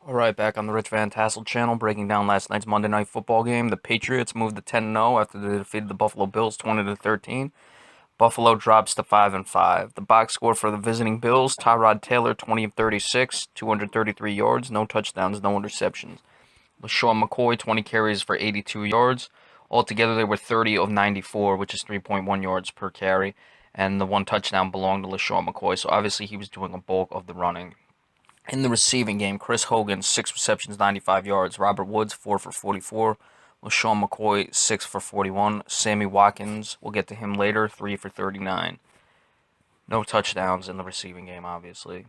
Alright, back on the Rich Van Tassel channel, breaking down last night's Monday Night Football game. The Patriots moved to 10-0 after they defeated the Buffalo Bills 20-13. Buffalo drops to 5-5. The box score for the visiting Bills: Tyrod Taylor 20 of 36, 233 yards, no touchdowns, no interceptions. LaShawn McCoy 20 carries for 82 yards. Altogether, they were 30 of 94, which is 3.1 yards per carry, and the one touchdown belonged to LaShawn McCoy. So obviously, he was doing a bulk of the running. In the receiving game, Chris Hogan, 6 receptions, 95 yards. Robert Woods, 4 for 44. LaShawn McCoy, 6 for 41. Sammy Watkins, we'll get to him later, 3 for 39. No touchdowns in the receiving game, obviously.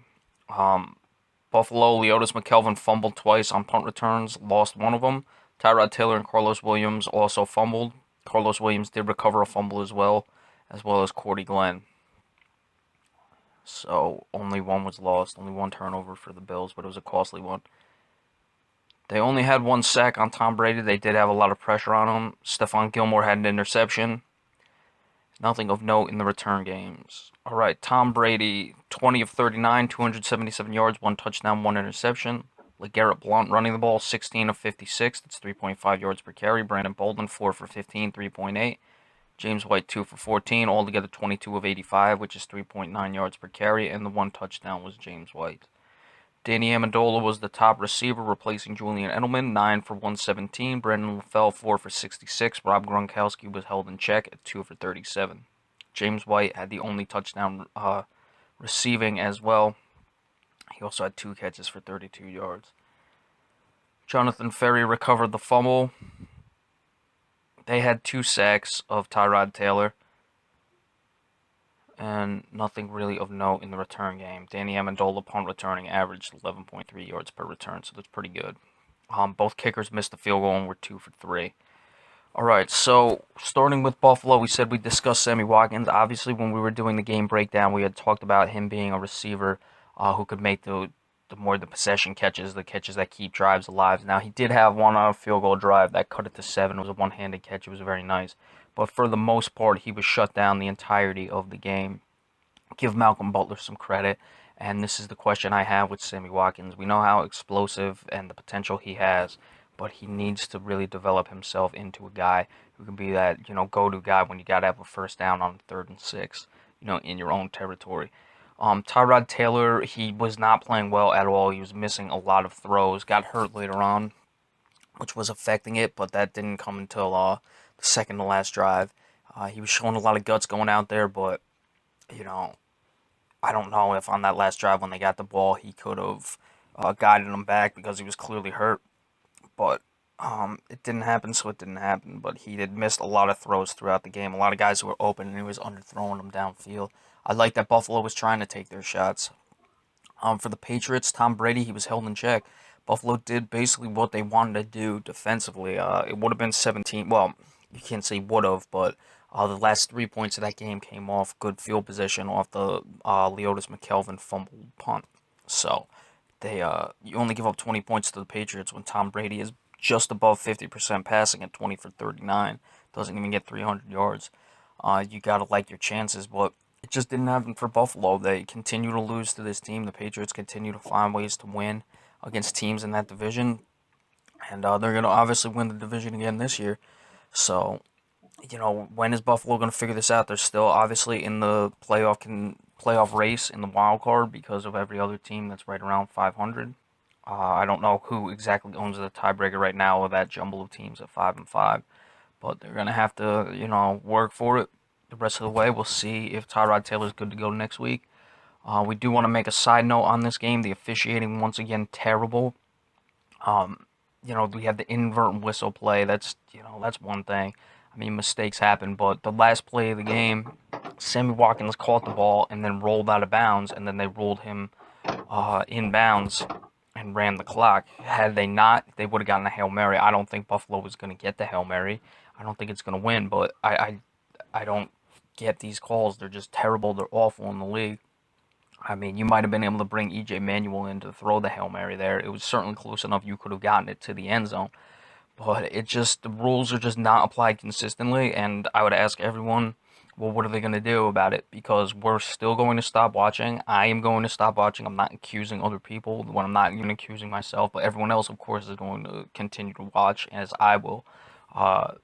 Buffalo, Leotis McKelvin fumbled twice on punt returns, lost one of them. Tyrod Taylor and Carlos Williams also fumbled. Carlos Williams did recover a fumble as well as Cordy Glenn. So only one was lost, only one turnover for the Bills, but it was a costly one. They only had one sack on Tom Brady. They did have a lot of pressure on him. Stephon Gilmore had an interception. Nothing of note in the return games. All right, Tom Brady, 20 of 39, 277 yards, one touchdown, one interception. LeGarrette Blount running the ball, 16 of 56. That's 3.5 yards per carry. Brandon Bolden, 4 for 15, 3.8. James White, 2 for 14, altogether 22 of 85, which is 3.9 yards per carry, and the one touchdown was James White. Danny Amendola was the top receiver, replacing Julian Edelman, 9 for 117. Brandon LaFell, 4 for 66. Rob Gronkowski was held in check at 2 for 37. James White had the only touchdown receiving as well. He also had 2 catches for 32 yards. Jonathan Ferry recovered the fumble. They had 2 sacks of Tyrod Taylor, and nothing really of note in the return game. Danny Amendola, punt returning, averaged 11.3 yards per return, so that's pretty good. Both kickers missed the field goal and were 2 for 3. All right, so starting with Buffalo, we said we discussed Sammy Watkins. Obviously, when we were doing the game breakdown, we had talked about him being a receiver who could make the possession catches, the catches that keep drives alive. Now, he did have one on a field goal drive that cut it to 7. It was a one-handed catch. It was very nice. But for the most part, he was shut down the entirety of the game. Give Malcolm Butler some credit. And this is the question I have with Sammy Watkins. We know how explosive and the potential he has, but he needs to really develop himself into a guy who can be that, go-to guy when you got to have a first down on 3rd and 6, in your own territory. Tyrod Taylor, he was not playing well at all. He was missing a lot of throws. Got hurt later on, which was affecting it, but that didn't come until the second to last drive. He was showing a lot of guts going out there, but, I don't know if on that last drive when they got the ball, he could have guided them back because he was clearly hurt. But it didn't happen, so it didn't happen. But he did miss a lot of throws throughout the game. A lot of guys who were open, and he was underthrowing them downfield. I like that Buffalo was trying to take their shots. For the Patriots, Tom Brady, he was held in check. Buffalo did basically what they wanted to do defensively. It would have been 17. Well, you can't say would have, but the last 3 points of that game came off good field position off the Leotis McKelvin fumbled punt. So they you only give up 20 points to the Patriots when Tom Brady is just above 50% passing at 20 for 39. Doesn't even get 300 yards. You got to like your chances, but it just didn't happen for Buffalo. They continue to lose to this team. The Patriots continue to find ways to win against teams in that division, and they're going to obviously win the division again this year. So, when is Buffalo going to figure this out? They're still obviously in the playoff race in the wild card because of every other team that's right around 500. I don't know who exactly owns the tiebreaker right now of that jumble of teams at 5-5, but they're going to have to, work for it the rest of the way. We'll see if Tyrod Taylor's good to go next week. We do want to make a side note on this game. The officiating, once again, terrible. We had the inadvertent whistle play. That's one thing. I mean, mistakes happen, but the last play of the game, Sammy Watkins caught the ball and then rolled out of bounds, and then they ruled him in bounds and ran the clock. Had they not, they would have gotten a Hail Mary. I don't think Buffalo was going to get the Hail Mary. I don't think it's going to win, but I don't get these calls. They're just terrible. They're awful in the league. I mean, you might have been able to bring E.J. Manuel in to throw the Hail Mary there. It was certainly close enough you could have gotten it to the end zone. But the rules are just not applied consistently, and I would ask everyone Well, what are they going to do about it? Because we're still going to stop watching. I am going to stop watching. I'm not accusing other people when I'm not even accusing myself, but everyone else, of course, is going to continue to watch, as I will. Uh,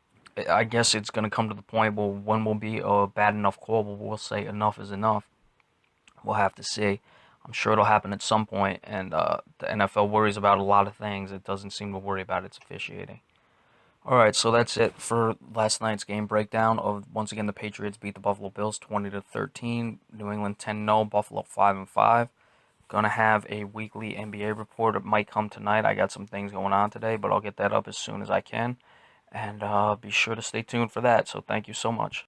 I guess it's going to come to the point where when will be a bad enough call where we'll say enough is enough. We'll have to see. I'm sure it'll happen at some point, and the NFL worries about a lot of things. It doesn't seem to worry about its officiating. All right, so that's it for last night's game breakdown of once again the Patriots beat the Buffalo Bills 20-13, New England 10-0, Buffalo 5-5. Gonna have a weekly NBA report. It might come tonight. I got some things going on today, but I'll get that up as soon as I can. And be sure to stay tuned for that. So thank you so much.